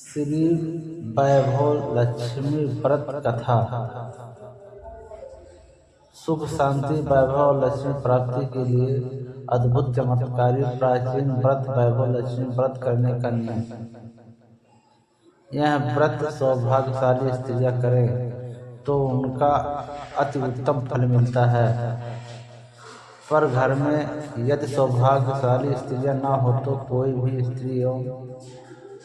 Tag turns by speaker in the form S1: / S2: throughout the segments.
S1: श्री वैभव लक्ष्मी व्रत कथा। सुख शांति वैभव लक्ष्मी प्राप्ति के लिए अद्भुत चमत्कारी प्राचीन व्रत वैभव लक्ष्मी व्रत करने का नियम। यह व्रत सौभाग्यशाली स्त्रियां करें तो उनका अति उत्तम फल मिलता है, पर घर में यदि सौभाग्यशाली स्त्रियां न हो तो कोई भी स्त्री एवं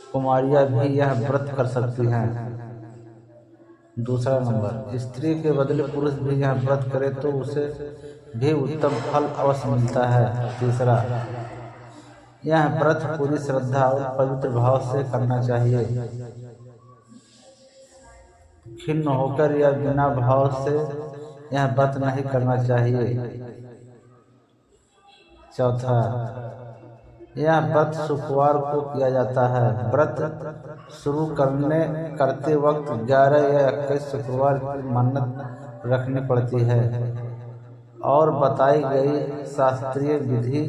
S1: कुमारियां भी यह व्रत कर सकती हैं। दूसरा नंबर, स्त्री के बदले पुरुष भी यह व्रत करे तो उसे भी उत्तम फल अवश्य मिलता है। तीसरा, यह व्रत पूरी श्रद्धा और पवित्र भाव से करना चाहिए, खिन्न होकर या बिना भाव से यह व्रत नहीं करना चाहिए। चौथा, यह व्रत शुक्रवार को किया जाता है। व्रत शुरू करते वक्त 11 या 21 शुक्रवार की मन्नत रखनी पड़ती है और बताई गई शास्त्रीय विधि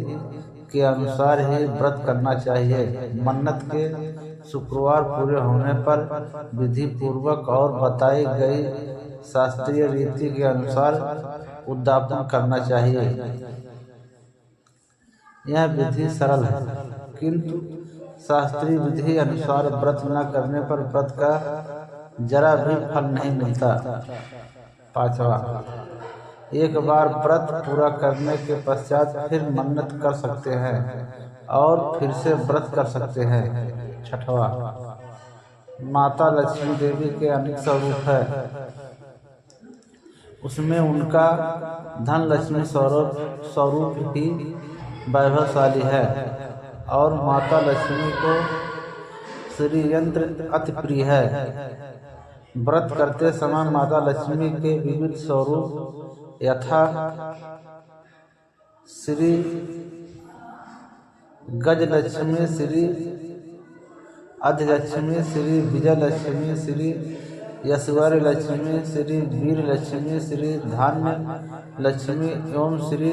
S1: के अनुसार ही व्रत करना चाहिए। मन्नत के शुक्रवार पूरे होने पर विधि पूर्वक और बताई गई शास्त्रीय रीति के अनुसार उद्यापन करना चाहिए। यह विधि सरल है, किंतु शास्त्रीय विधि अनुसार व्रत न करने पर व्रत का जरा भी फल नहीं मिलता। पांचवा, एक बार व्रत पूरा करने के पश्चात फिर मन्नत कर सकते हैं और फिर से व्रत कर सकते हैं। छठवां, माता लक्ष्मी देवी के अनेक स्वरूप है, उसमें उनका धन लक्ष्मी स्वरूप ही वैभवशाली है और माता लक्ष्मी को श्री यंत्र अति प्रिय है। व्रत करते समय माता लक्ष्मी के विविध स्वरूप यथा श्री गज लक्ष्मी, श्री अधिलक्ष्मी, श्री विजय लक्ष्मी, श्री यशवर लक्ष्मी, श्री वीर लक्ष्मी, श्री धान्य लक्ष्मी एवं श्री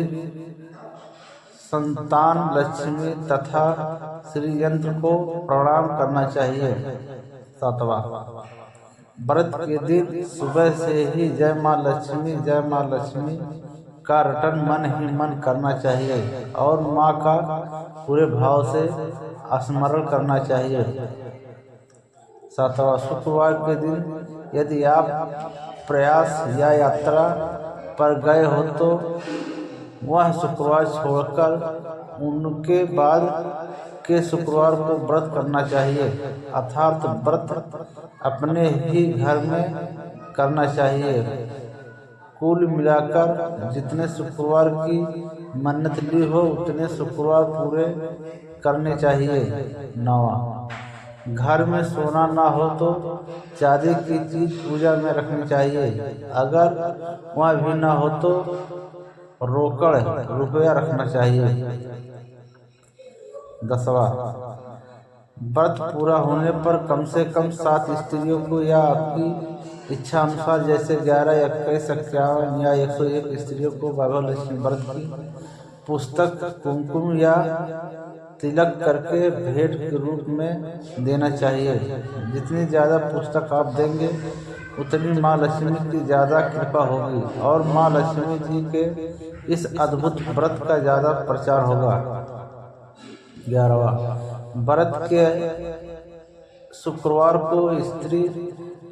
S1: संतान लक्ष्मी तथा श्री यंत्र को प्रणाम करना चाहिए। सातवां, व्रत के दिन सुबह से ही जय मां लक्ष्मी का रटन मन ही मन करना चाहिए और मां का पूरे भाव से स्मरण करना चाहिए। सातवां, शुक्रवार के दिन यदि आप प्रयास या यात्रा पर गए हो तो वह शुक्रवार छोड़कर उनके बाद के शुक्रवार को व्रत करना चाहिए, अर्थात व्रत अपने ही घर में करना चाहिए। कुल मिलाकर जितने शुक्रवार की मन्नत ली हो उतने शुक्रवार पूरे करने चाहिए। नौवां, घर में सोना ना हो तो चांदी की चीज पूजा में रखनी चाहिए, अगर वह भी ना हो तो रोकड़ रुपया रखना चाहिए। 10वां, व्रत पूरा होने पर कम से कम 7 स्त्रियों को या आपकी इच्छा अनुसार जैसे 11, 21, 51 या 101 स्त्रियों को वैभव लक्ष्मी व्रत की पुस्तक, कुमकुम या तिलक करके भेंट के रूप में देना चाहिए। जितनी ज़्यादा पुस्तक आप देंगे उतनी माँ लक्ष्मी की ज़्यादा कृपा होगी और माँ लक्ष्मी जी के इस अद्भुत व्रत का ज़्यादा प्रचार होगा। 11वां, व्रत के शुक्रवार को स्त्री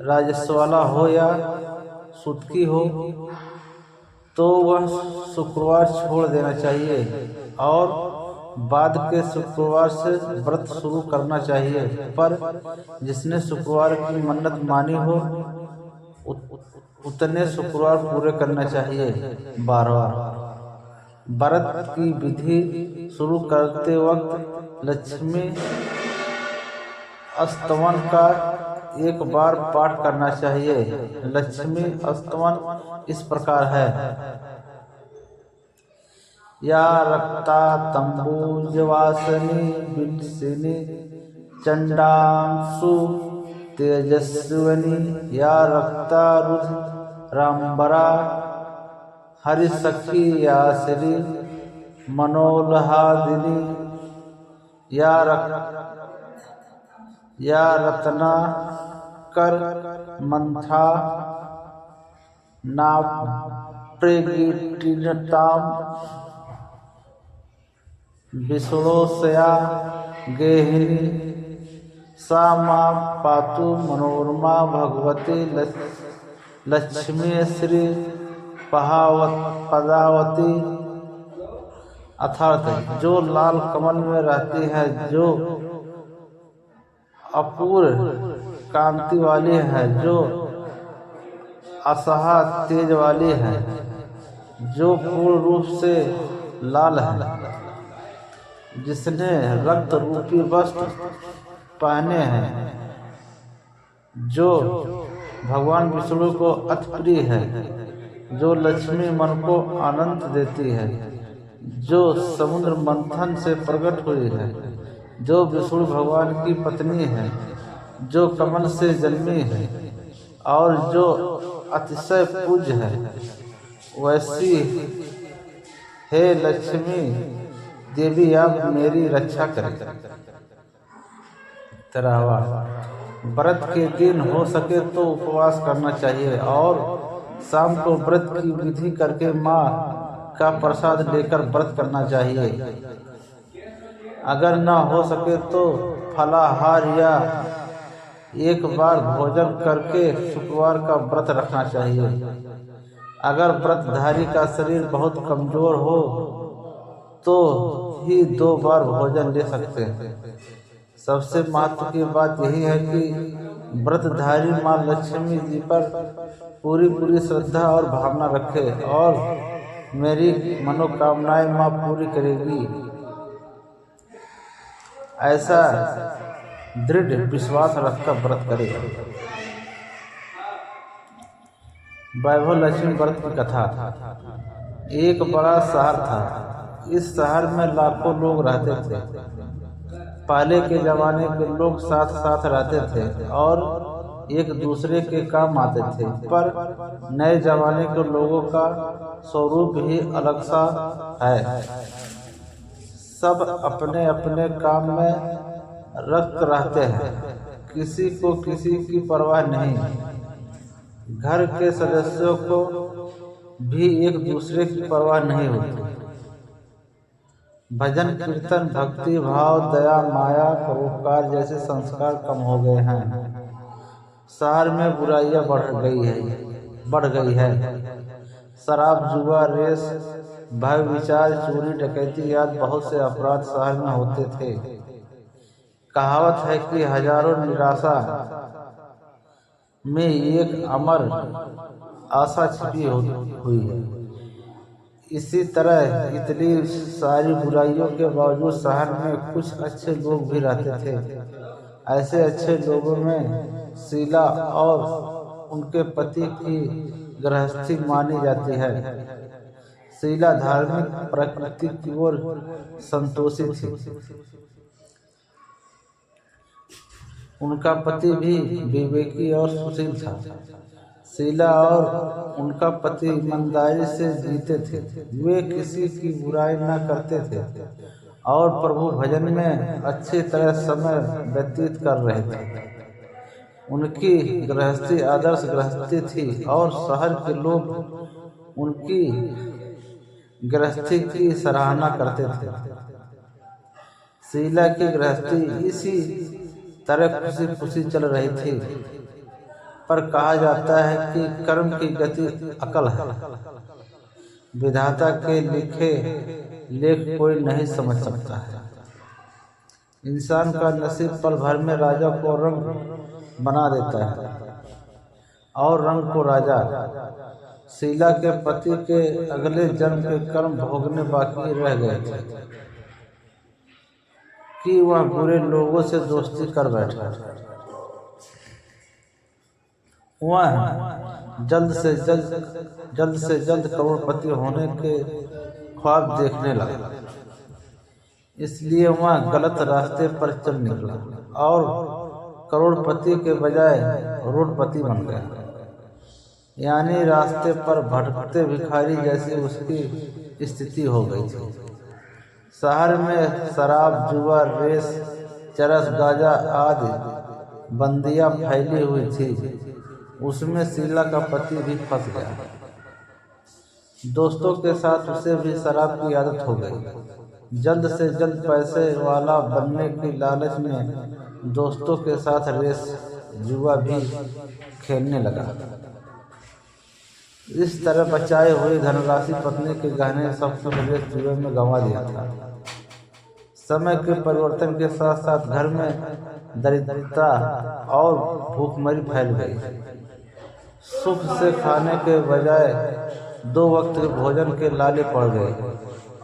S1: राजस्वाला हो या सुतकी हो तो वह शुक्रवार छोड़ देना चाहिए और बाद के शुक्रवार से व्रत शुरू करना चाहिए, पर जिसने शुक्रवार की मन्नत मानी हो उतने शुक्रवार पूरे करना चाहिए। 12वां, व्रत की विधि शुरू करते वक्त लक्ष्मी स्तवन का एक बार पाठ करना चाहिए। लक्ष्मी स्तवन इस प्रकार है: या रक्ता तंबुजवासिनी विलसिनी चंडांशु तेजस्विनी, या रक्ता रुद्रांबरा हरिसखी, या श्री मनोल्हादिनी, या रत्नाकर मंथा नाप्रेगिटिनताम विष्णोसया गेहिनी सा मां पातु मनोरमा भगवती लक्ष्मी श्री पदावती। अर्थात जो लाल कमल में रहती है, जो अपूर्व कांति वाली है, जो असहा तेज वाली है, जो पूर्ण रूप से लाल है, जिसने रक्त रूपी वस्त्र पहने हैं, जो भगवान विष्णु को अति प्रिय है, जो लक्ष्मी मन को आनंद देती है, जो समुद्र मंथन से प्रकट हुई है, जो विष्णु भगवान की पत्नी है, जो कमल से जन्मी है और जो अतिशय पूज्य है, वैसी हे लक्ष्मी देवी आप मेरी रक्षा करें। 13वां व्रत के दिन हो सके तो उपवास करना चाहिए और शाम को व्रत की विधि करके माँ का प्रसाद लेकर व्रत करना चाहिए। अगर न हो सके तो फलाहार या एक बार भोजन करके शुक्रवार का व्रत रखना चाहिए। अगर व्रतधारी का शरीर बहुत कमजोर हो तो ही 2 बार भोजन ले सकते हैं। सबसे महत्व की बात यही है कि व्रतधारी माँ लक्ष्मी जी पर पूरी श्रद्धा और भावना रखे और मेरी मनोकामनाएं माँ पूरी करेगी, ऐसा दृढ़ विश्वास रखकर व्रत करेगा। वैभव लक्ष्मी व्रत की कथा। एक बड़ा शहर था। इस शहर में लाखों लोग रहते थे। पहले के जमाने के लोग साथ साथ रहते थे और एक दूसरे के काम आते थे, पर नए जमाने के लोगों का स्वरूप ही अलग सा है। सब अपने अपने काम में रक्त रहते हैं, किसी को किसी की परवाह नहीं। घर के सदस्यों को भी एक दूसरे की परवाह नहीं होती। भजन कीर्तन, भक्ति भाव, दया, माया, परोपकार जैसे संस्कार कम हो गए हैं। शहर में बुराइयां बढ़ गई है। शराब, जुआ, रेस, भय विचार, चोरी, डकैती आदि बहुत से अपराध शहर में होते थे। कहावत है कि हजारों निराशा में एक अमर आशा छिपी हुई है। इसी तरह इतनी सारी बुराइयों के बावजूद शहर में कुछ अच्छे लोग भी रहते थे। ऐसे अच्छे लोगों में शीला और उनके पति की गृहस्थी मानी जाती है। शीला धार्मिक प्रकृति की ओर संतोषी थी। उनका पति भी विवेकी और सुशील था। शीला और उनका पति ईमानदारी से जीते थे। वे किसी की बुराई न करते थे और प्रभु भजन में अच्छी तरह समय व्यतीत कर रहे थे। उनकी गृहस्थी आदर्श गृहस्थी थी और शहर के लोग उनकी गृहस्थी की सराहना करते थे। शीला की गृहस्थी इसी तरह खुशी खुशी चल रही थी, पर कहा जाता है कि कर्म की गति अकल है। विधाता के लिखे लेख कोई नहीं समझ सकता है। इंसान का नसीब पल भर में राजा को रंग बना देता है और रंग को राजा। शीला के पति के अगले जन्म के कर्म भोगने बाकी रह गए थे कि वह बुरे लोगों से दोस्ती कर बैठा। वह जल्द से जल्द करोड़पति होने के ख्वाब देखने लगा। इसलिए वह गलत रास्ते पर चल निकला और करोड़पति के बजाय रोडपति बन गया। यानी रास्ते पर भटकते भिखारी जैसी उसकी स्थिति हो गई थी। शहर में शराब, जुआ, रेस, चरस, गांजा आदि बंदियां फैली हुई थी। उसमें शीला का पति भी फंस गया। दोस्तों के साथ उसे भी शराब की आदत हो गई। जल्द से जल्द पैसे वाला बनने की लालच में दोस्तों के साथ रेस जुआ भी खेलने लगा। इस तरह बचाए हुए धनराशि, पत्नी के गहने, सब कुछ रेस जुए में गंवा दिया था। समय के परिवर्तन के साथ साथ घर में दरिद्रता और भूखमरी फैल गई। सुख से खाने के बजाय 2 वक्त के भोजन के लाले पड़ गए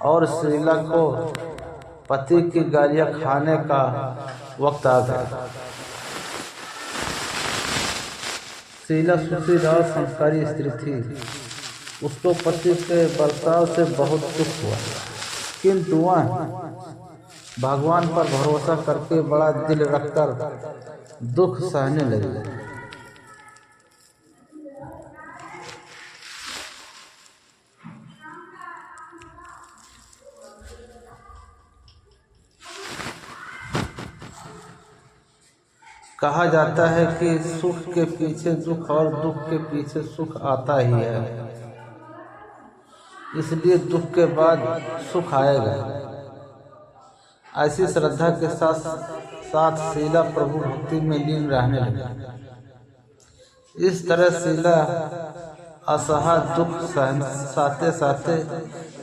S1: और शीला को पति की गालियां खाने का वक्त आ गया। शीला सुशील और संस्कारी स्त्री थी। उसको पति के बर्ताव से बहुत दुख हुआ, किंतु वह भगवान पर भरोसा करके बड़ा दिल रखकर दुख सहने लगी। कहा जाता है कि सुख के पीछे दुख और दुख के पीछे सुख आता ही है, इसलिए दुख के बाद सुख आएगा। ऐसी श्रद्धा के साथ साथ शीला प्रभु भक्ति में लीन रहने लगी। इस तरह शीला असहाय दुख सहते सहते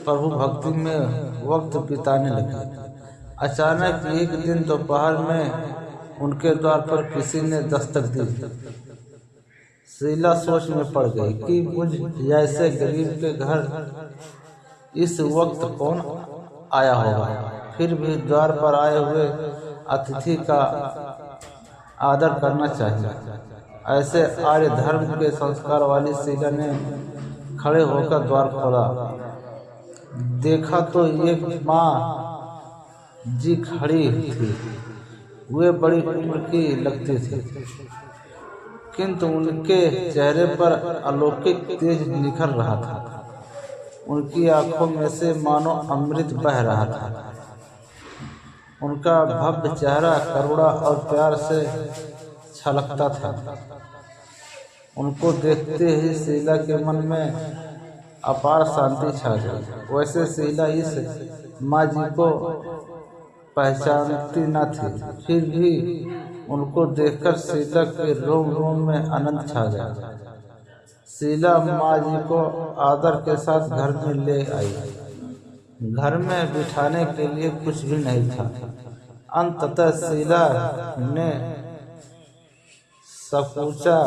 S1: प्रभु भक्ति में वक्त बिताने लगी। अचानक एक दिन दोपहर में उनके द्वार पर किसी ने दस्तक दी। शीला सोच में पड़ गई कि मुझ जैसे गरीब के घर इस वक्त कौन आया होगा। फिर भी द्वार पर आए हुए अतिथि का आदर करना चाहिए। ऐसे आर्य धर्म के संस्कार वाली शीला ने खड़े होकर द्वार खोला। देखा तो एक माँ जी खड़ी थी। वे बड़ी उम्र की लगती थी, किंतु उनके चेहरे पर अलौकिक तेज निखर रहा था। उनकी आंखों में से मानो अमृत बह रहा था। उनका भव्य चेहरा करुणा और प्यार से छलकता था। उनको देखते ही शीला के मन में अपार शांति छा गई। वैसे शीला इस माँ जी को पहचानती न थी, फिर भी उनको देखकर शीला के रोम रोम में आनंद छा गया। शीला माँ जी को आदर के साथ घर में ले आई। घर में बिठाने के लिए कुछ भी नहीं था। अंततः शीला ने सकुचा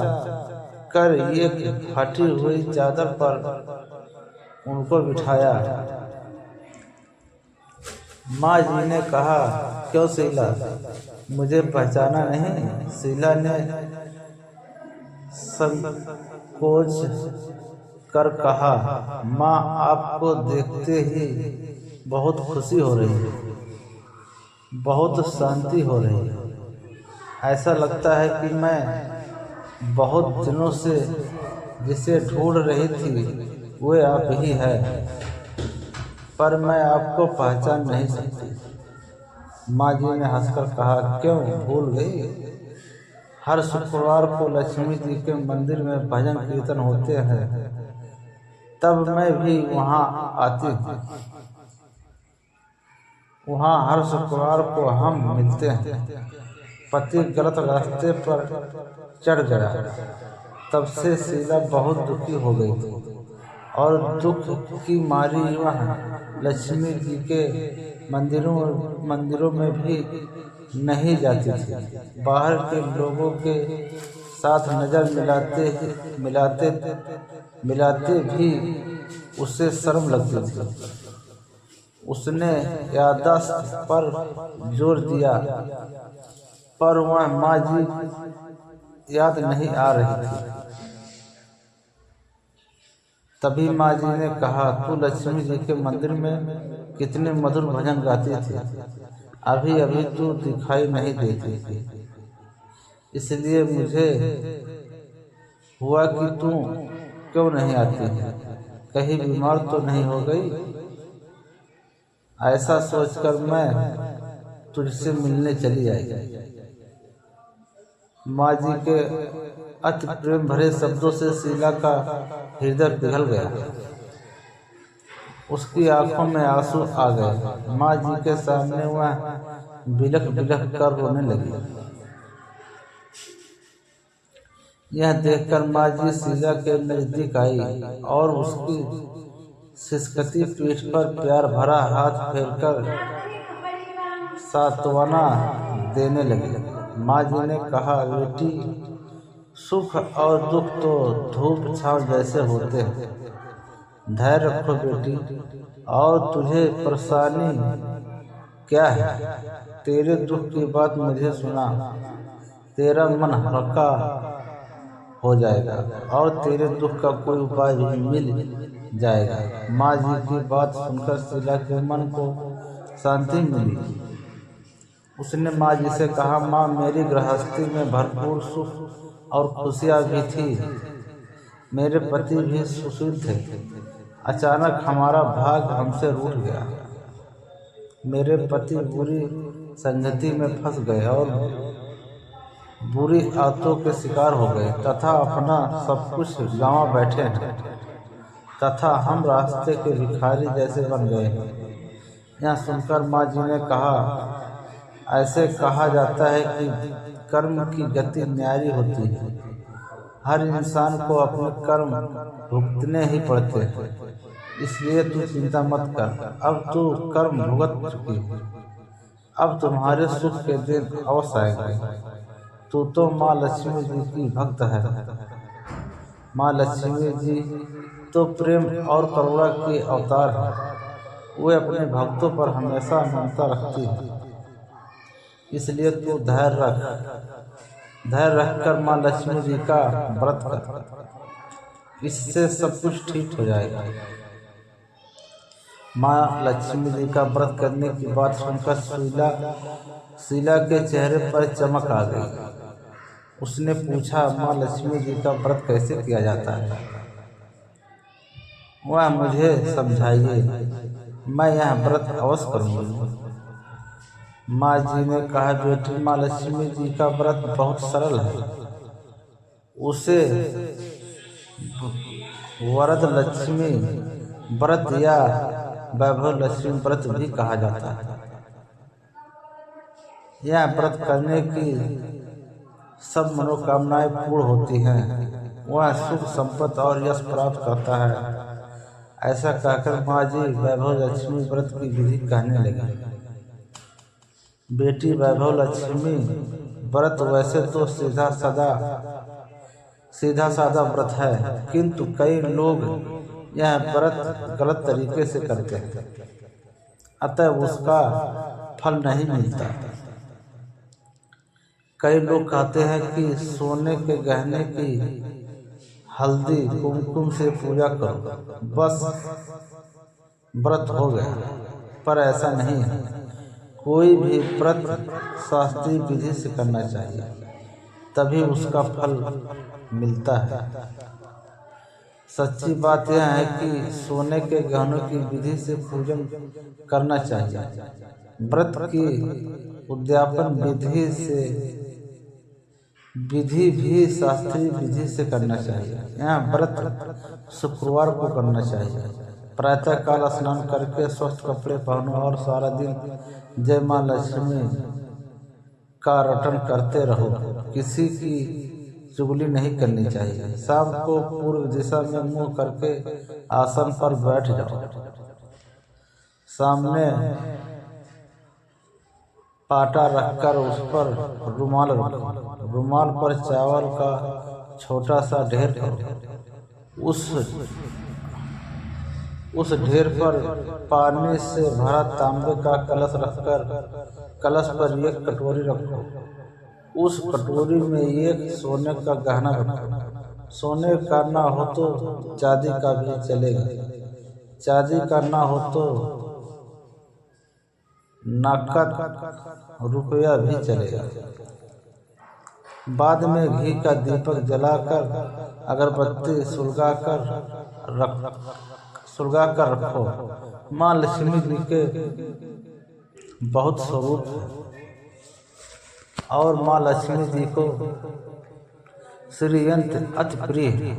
S1: कर एक फटी हुई चादर पर उनको बिठाया। माँ जी ने कहा, क्यों शीला, मुझे पहचाना नहीं? शीला ने संकोच कर कहा, माँ, आपको देखते ही बहुत खुशी हो रही है, बहुत शांति हो रही है। ऐसा लगता है कि मैं बहुत दिनों से जिसे ढूंढ रही थी वो आप ही है, पर मैं आपको पहचान नहीं सकती। माँ जी ने हंसकर कहा, क्यों भूल गई? हर शुक्रवार को लक्ष्मी जी के मंदिर में भजन कीर्तन होते हैं, तब मैं भी वहाँ आती हूँ। वहाँ हर शुक्रवार को हम मिलते हैं। पति गलत रास्ते पर चढ़ गया। तब से शीला बहुत दुखी हो गई थी और दुख की मारी वह लक्ष्मी जी के मंदिरों में भी नहीं जाती थी। बाहर के लोगों के साथ नजर मिलाते भी उसे शर्म लगती थी। उसने याददाश्त पर जोर दिया, पर वह माँ जी याद नहीं आ रही थी। तभी माँ जी ने कहा, तू लक्ष्मी जी के मंदिर में कितने मधुर भजन गाती थी, अभी अभी तू दिखाई नहीं देती थी। इसलिए मुझे हुआ कि तू क्यों नहीं आती है, कहीं बीमार तो नहीं हो गई। ऐसा सोचकर मैं तुझसे मिलने चली आई। माँ जी के अति प्रेम भरे शब्दों से शीला का हृदय पिघल गया। उसकी आंखों में आंसू आ गए। माँ जी के सामने वह बिलख बिलख कर रोने लगी। यह देखकर माँ जी शीला के नजदीक आई और उसकी सिसकती पीठ पर प्यार भरा हाथ फेरकर सांत्वना देने लगी। माँ जी ने कहा, बेटी, सुख और दुख तो धूप छांव जैसे होते हैं। धैर्य रखो बेटी। और तुझे परेशानी क्या है? तेरे दुख की बात मुझे सुना। तेरा मन हल्का हो जाएगा और तेरे दुख का कोई उपाय भी मिल जाएगा। माँ जी की बात सुनकर शीला के मन को शांति मिली। उसने माँ जी से कहा, माँ, मेरी गृहस्थी में भरपूर सुख और खुशियाँ भी थी। मेरे पति भी सुशील थे। अचानक हमारा भाग हमसे रूठ गया। मेरे पति बुरी संगति में फंस गए और बुरी आदतों के शिकार हो गए तथा अपना सब कुछ गंवा बैठे हैं तथा हम रास्ते के भिखारी जैसे बन गए हैं। यह सुनकर माँ जी ने कहा, ऐसे कहा जाता है कि कर्म की गति न्यारी होती है। हर इंसान को अपने कर्म भुगतने ही पड़ते हैं, इसलिए तू चिंता मत कर। अब तू कर्म भुगत चुकी है। अब तुम्हारे सुख के दिन अवश्य आएंगे। तू तो माँ लक्ष्मी जी की भक्त है। माँ लक्ष्मी जी तो प्रेम और करुणा के अवतार है। वे अपने भक्तों पर हमेशा ममता रखती है। इसलिए तू धैर्य रखकर माँ लक्ष्मी जी का व्रत कर। इससे सब कुछ ठीक हो जाएगा। माँ लक्ष्मी जी का व्रत करने की बात सुनकर शीला के चेहरे पर चमक आ गई। उसने पूछा, माँ लक्ष्मी जी का व्रत कैसे किया जाता है? वह मुझे समझाइए, मैं यह व्रत अवश्य करूँगी। माँ जी ने कहा, बेटी, माँ लक्ष्मी जी का व्रत बहुत सरल है। उसे वरद लक्ष्मी व्रत या वैभव लक्ष्मी व्रत भी कहा जाता है। यह व्रत करने की सब मनोकामनाएं पूर्ण होती हैं। वह सुख संपत्ति और यश प्राप्त करता है। ऐसा कहकर माँ जी वैभव लक्ष्मी व्रत की विधि कहने लगी। बेटी, वैभव लक्ष्मी व्रत वैसे तो सीधा साधा व्रत है, किंतु कई लोग यह व्रत गलत तरीके से करते हैं, अतः उसका फल नहीं मिलता। कई लोग कहते हैं कि सोने के गहने की हल्दी कुमकुम से पूजा करो, बस व्रत हो गया। पर ऐसा नहीं है। कोई भी व्रत शास्त्रीय विधि से करना चाहिए, तभी उसका फल मिलता है। सच्ची बात यह है कि सोने के गहनों की विधि से पूजन करना चाहिए। व्रत की उद्यापन विधि भी शास्त्रीय विधि से करना चाहिए। यह व्रत शुक्रवार को करना चाहिए। प्रातः काल स्नान करके स्वस्थ कपड़े पहनो और सारा दिन जय माँ लक्ष्मी का रटन करते रहो। किसी की चुगली नहीं करनी चाहिए। शाम को पूर्व दिशा में मुंह करके आसन पर बैठ जाओ। सामने पाटा रखकर उस पर रुमाल रखो। रुमाल पर चावल का छोटा सा ढेर करो। उस ढेर पर पानी से भरा तांबे का कलश रखकर कलश पर एक कटोरी रखो। उस कटोरी में एक सोने का गहना रखो। सोने का ना हो तो चांदी का भी चलेगा। चांदी का ना हो तो नकद रुपया भी चलेगा। बाद में घी का दीपक जलाकर अगरबत्ती सुलगा कर रखो। माँ लक्ष्मी जी के बहुत स्वरूप है और माँ लक्ष्मी जी को श्रीयंत्र अति प्रिय है।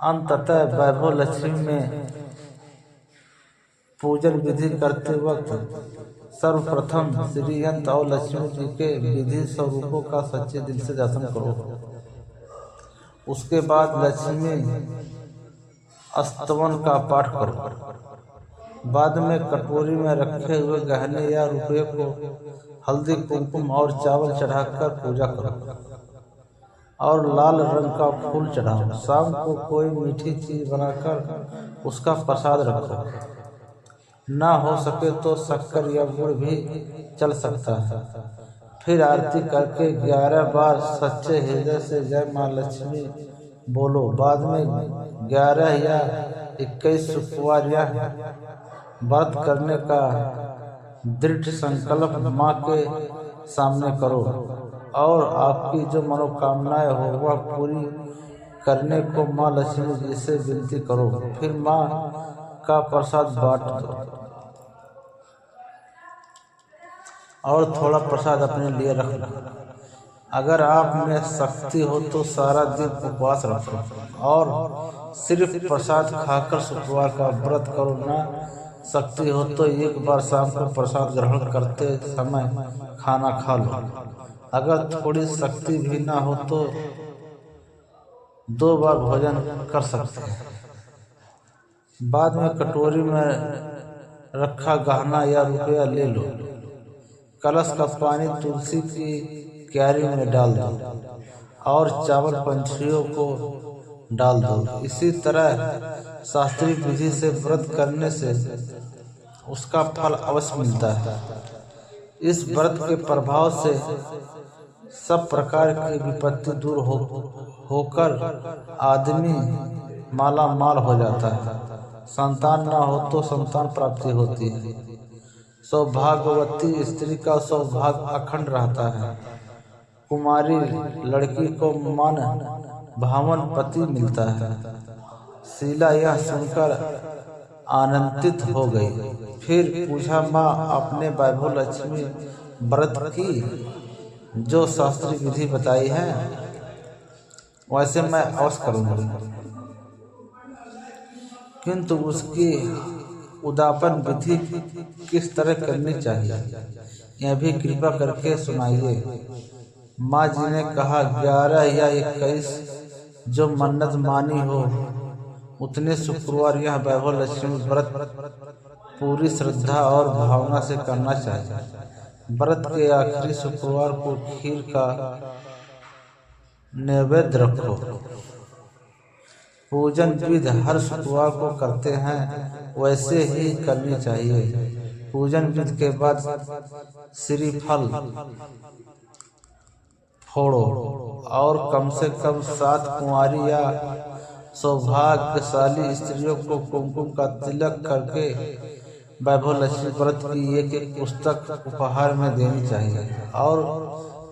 S1: अंततः वैभव लक्ष्मी में पूजन विधि करते वक्त सर्वप्रथम श्रीयंत्र और लक्ष्मी जी के विधि स्वरूपों का सच्चे दिल से दर्शन करो। उसके बाद लक्ष्मी स्तवन का पाठ करो। बाद में कटोरी में रखे हुए गहने या रुपये को हल्दी कुमकुम और चावल चढ़ाकर पूजा करो और लाल रंग का फूल चढ़ाओ। शाम को कोई मीठी चीज बनाकर उसका प्रसाद रखो। ना हो सके तो शक्कर या गुड़ भी चल सकता है। फिर आरती करके 11 बार सच्चे हृदय से जय माँ लक्ष्मी बोलो। बाद में 11 या 21 शुक्रवार या व्रत करने का दृढ़ संकल्प माँ के सामने करो और आपकी जो मनोकामनाएं हो वह पूरी करने को माँ लक्ष्मी जी से विनती करो। फिर माँ का प्रसाद बांट दो और थोड़ा प्रसाद अपने लिए रख लो। अगर आप में शक्ति हो तो सारा दिन उपवास रखो और सिर्फ प्रसाद खाकर शुक्रवार का व्रत करो। ना शक्ति हो तो एक बार शाम को प्रसाद ग्रहण करते समय खाना खा लो। अगर थोड़ी शक्ति भी ना हो तो 2 बार भोजन कर सकते हैं। बाद में कटोरी में रखा गहना या रुपया ले लो। कलश का पानी तुलसी की क्यारी में डाल दो और चावल पंछियों को डाल दो। इसी तरह शास्त्रीय विधि से व्रत करने से उसका फल अवश्य मिलता है। इस व्रत के प्रभाव से सब प्रकार की विपत्ति दूर होकर आदमी माला माल हो जाता है। संतान न हो तो संतान प्राप्ति होती है। सौभाग्यवती स्त्री का सौभाग्य अखंड रहता है। कुमारी लड़की को मन भावन पति मिलता है। शीला यह सुनकर आनंदित हो गई। फिर पूछा, माँ आपने वैभव लक्ष्मी व्रत की जो शास्त्रीय विधि बताई है वैसे मैं अवश्य करूँगी, किंतु उसकी उद्यापन विधि किस तरह करनी चाहिए यह भी कृपा करके सुनाइए। माँ जी ने कहा, 11 या 21 जो मन्नत मानी हो उतने शुक्रवार यह वैभव लक्ष्मी व्रत पूरी श्रद्धा और भावना से करना चाहिए। व्रत के आखिरी शुक्रवार को खीर का नैवेद्य रखो। पूजन विधि हर शुक्रवार को करते हैं वैसे ही करनी चाहिए। पूजन विधि के बाद श्रीफल फोड़ो और कम से कम 7 कुंवारी या सौभाग्यशाली स्त्रियों को कुमकुम का तिलक करके वैभव लक्ष्मी व्रत की एक पुस्तक उपहार में देनी चाहिए और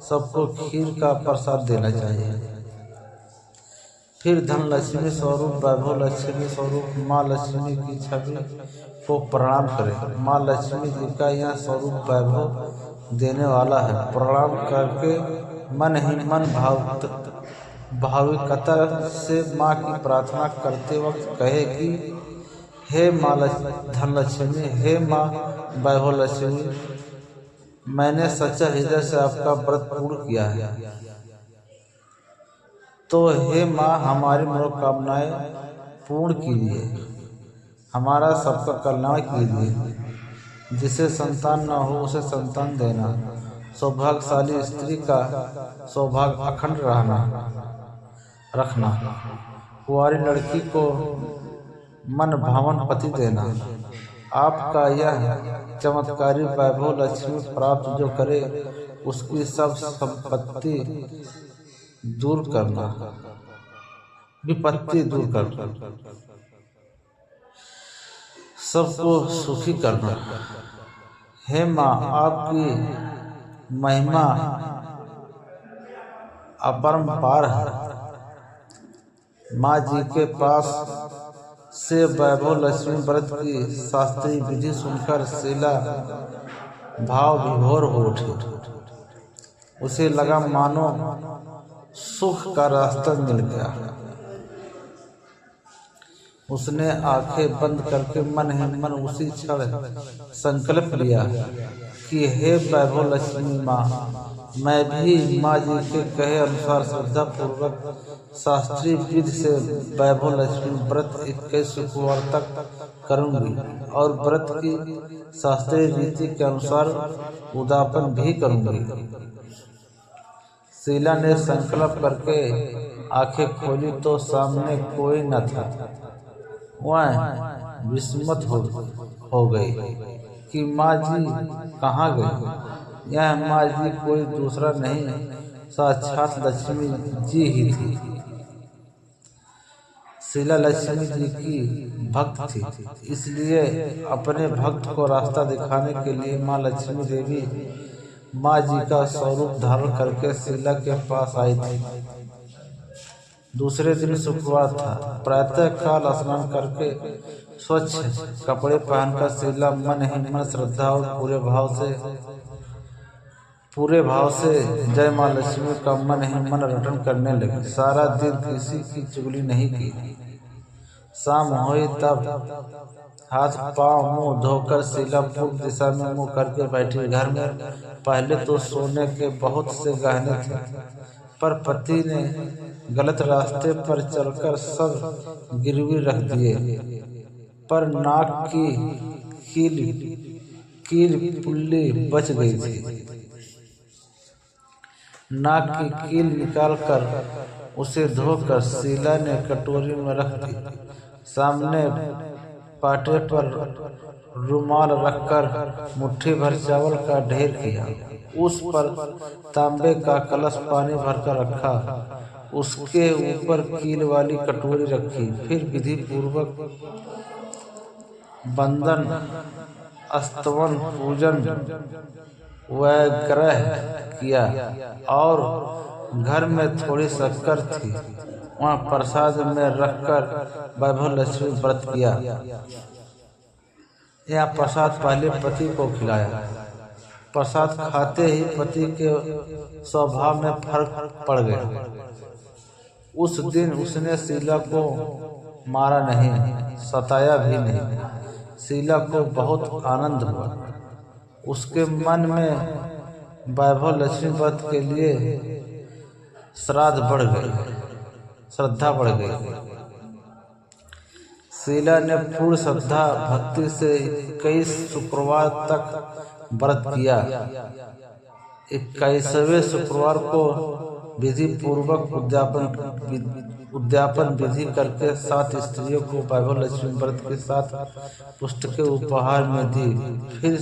S1: सबको खीर का प्रसाद देना चाहिए। फिर धन लक्ष्मी स्वरूप वैभव लक्ष्मी स्वरूप माँ लक्ष्मी की छवि को प्रणाम करें। माँ लक्ष्मी जी का यह स्वरूप वैभव देने वाला है। प्रणाम करके मन ही मन भाविकता से माँ की प्रार्थना करते वक्त कहे कि हे माँ धन लक्ष्मी, हे माँ वैभव लक्ष्मी, मैंने सच्चा हृदय से आपका व्रत पूर्ण किया है, तो हे माँ हमारी मनोकामनाएं पूर्ण कीजिए, हमारा सबका कल्याण कीजिए। जिसे संतान न हो उसे संतान देना, सौभाग्यशाली स्त्री का सौभाग्य अखंड रखना, कुंवारी लड़की को मन भावन पति देना। आपका यह चमत्कारी वैभव लक्ष्मी प्राप्त जो करे उसकी सब संपत्ति दूर करना, विपत्ति दूर करना, सबको सुखी करना। हे माँ आपकी महिमा अपरंपार है। माँ जी के पास से वैभव लक्ष्मी व्रत की शास्त्रीय विधि सुनकर शीला भाव विभोर हो उठी। उसे लगा मानो सुख का रास्ता मिल गया। उसने आंखें बंद करके मन ही मन उसी क्षण संकल्प लिया कि हे वैभव लक्ष्मी माँ, मैं भी माँ जी के कहे अनुसार श्रद्धा पूर्वक शास्त्रीय विधि से वैभव लक्ष्मी व्रत 21 शुक्रवार तक करूंगी और व्रत की शास्त्रीय रीति के अनुसार उद्यापन भी करूंगी। शीला ने संकल्प करके आंखें खोली तो सामने कोई न था। वह विस्मित हो गई कि माँ जी कहाँ गई। यह माँ जी कोई दूसरा नहीं, साक्षात लक्ष्मी जी ही थी। शीला लक्ष्मी जी की भक्त थी, इसलिए अपने भक्त को रास्ता दिखाने के लिए माँ लक्ष्मी देवी माँ जी का स्वरूप धारण करके शीला के पास आई थी। दूसरे दिन शुक्रवार था। प्रातः काल स्नान करके स्वच्छ कपड़े पहनकर शीला मन ही मन श्रद्धा और पूरे भाव से जय माँ लक्ष्मी का मन ही मन रटन करने लगी। सारा दिन किसी की चुगली नहीं की। शाम हुई तब हाथ पांव मुंह धोकर शीला पूर्व दिशा में मुंह करके बैठी। घर में पहले तो सोने के बहुत से गहने थे, पर पति ने गलत रास्ते पर चलकर सब गिरवी रख दिए। पर नाक की कील पुल्ली बच गई थी। नाक की कील निकालकर उसे धोकर शीला ने कटोरी में रख दी। सामने पाटे पर रुमाल रखकर मुट्ठी भर चावल का ढेर किया। उस पर तांबे का कलश पानी भरकर रखा। उसके ऊपर कील वाली कटोरी रखी। फिर विधि पूर्वक बंदन, स्तवन, पूजन वगैरह किया और घर में थोड़ी शक्कर थी, वहाँ प्रसाद में रखकर वैभव लक्ष्मी व्रत किया। यह प्रसाद पहले पति को खिलाया। प्रसाद खाते ही पति के स्वभाव में फर्क पड़ गया। उस दिन उसने शीला को मारा नहीं, सताया भी नहीं। शीला को बहुत आनंद हुआ। उसके मन में वैभव लक्ष्मी व्रत के लिए श्रद्धा बढ़ गई। शीला ने पूर्ण श्रद्धा भक्ति से 21 शुक्रवार तक व्रत किया। 21वें शुक्रवार को विधि पूर्वक उद्यापन विधि करके 7 स्त्रियों को वैभव लक्ष्मी व्रत के 7 पुस्तकें उपहार में दी। फिर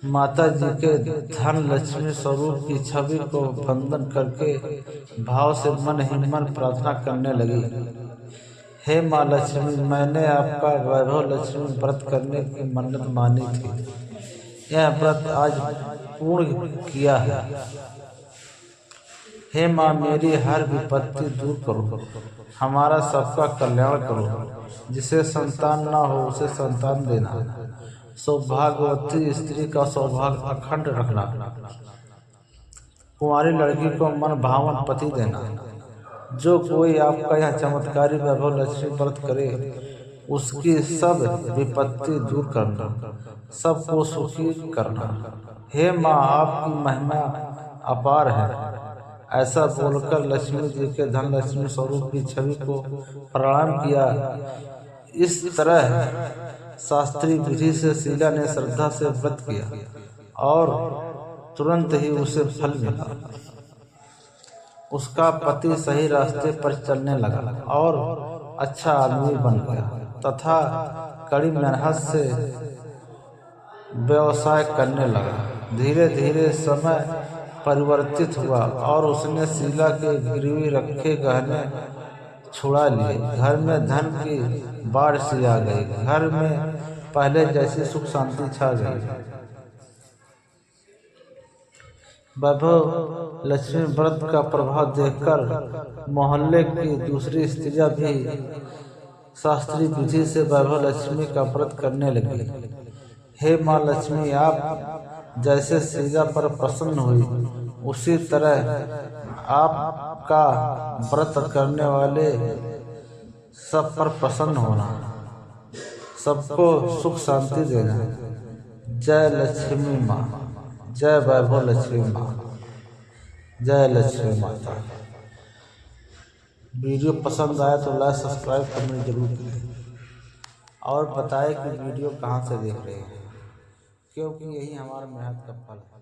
S1: माता जी के धन लक्ष्मी स्वरूप की छवि को वंदन करके भाव से मन ही मन प्रार्थना करने लगी। हे माँ लक्ष्मी, मैंने आपका वैभव लक्ष्मी व्रत करने की मन्नत मानी थी। यह व्रत आज पूर्ण किया है। हे माँ, मेरी हर विपत्ति दूर करो, हमारा सबका कल्याण करो। जिसे संतान ना हो उसे संतान देना। सौभाग्यवती स्त्री का सौभाग्य अखंड रखना। कुंवारी लड़की को मन भावन पति देना। जो कोई आपका यह चमत्कारी वैभव लक्ष्मी व्रत करे, उसकी सब विपत्ति दूर करना, सबको सुखी करना। हे माँ, आपकी महिमा अपार है। ऐसा बोलकर लक्ष्मी जी के धन लक्ष्मी स्वरूप की छवि को प्रणाम किया। इस तरह शास्त्रीय विधि से शीला ने श्रद्धा से व्रत किया और तुरंत ही उसे फल मिला। उसका पति सही रास्ते पर चलने लगा और अच्छा आदमी बन गया तथा कड़ी मेहनत से व्यवसाय करने लगा। धीरे धीरे समय परिवर्तित हुआ और उसने शीला के गिरवी रखे गहने छुड़ा लिए। घर में धन की बाढ़ सी आ गई। घर में पहले जैसी सुख शांति छा गई। वैभव लक्ष्मी व्रत का प्रभाव देखकर मोहल्ले की दूसरी स्त्रियां भी शास्त्रीय विधि से वैभव लक्ष्मी का व्रत करने लगी। हे माँ लक्ष्मी, आप जैसे सीता पर प्रसन्न हुई, उसी तरह आपका व्रत करने वाले सब पर प्रसन्न होना, सबको सुख शांति देना। जय लक्ष्मी माँ, जय वैभव लक्ष्मी माँ, जय लक्ष्मी माता। वीडियो पसंद आया तो लाइक सब्सक्राइब कमेंट जरूर करें और बताएं कि वीडियो कहाँ से देख रहे हैं, क्योंकि यही हमारा मेहनत का फल है।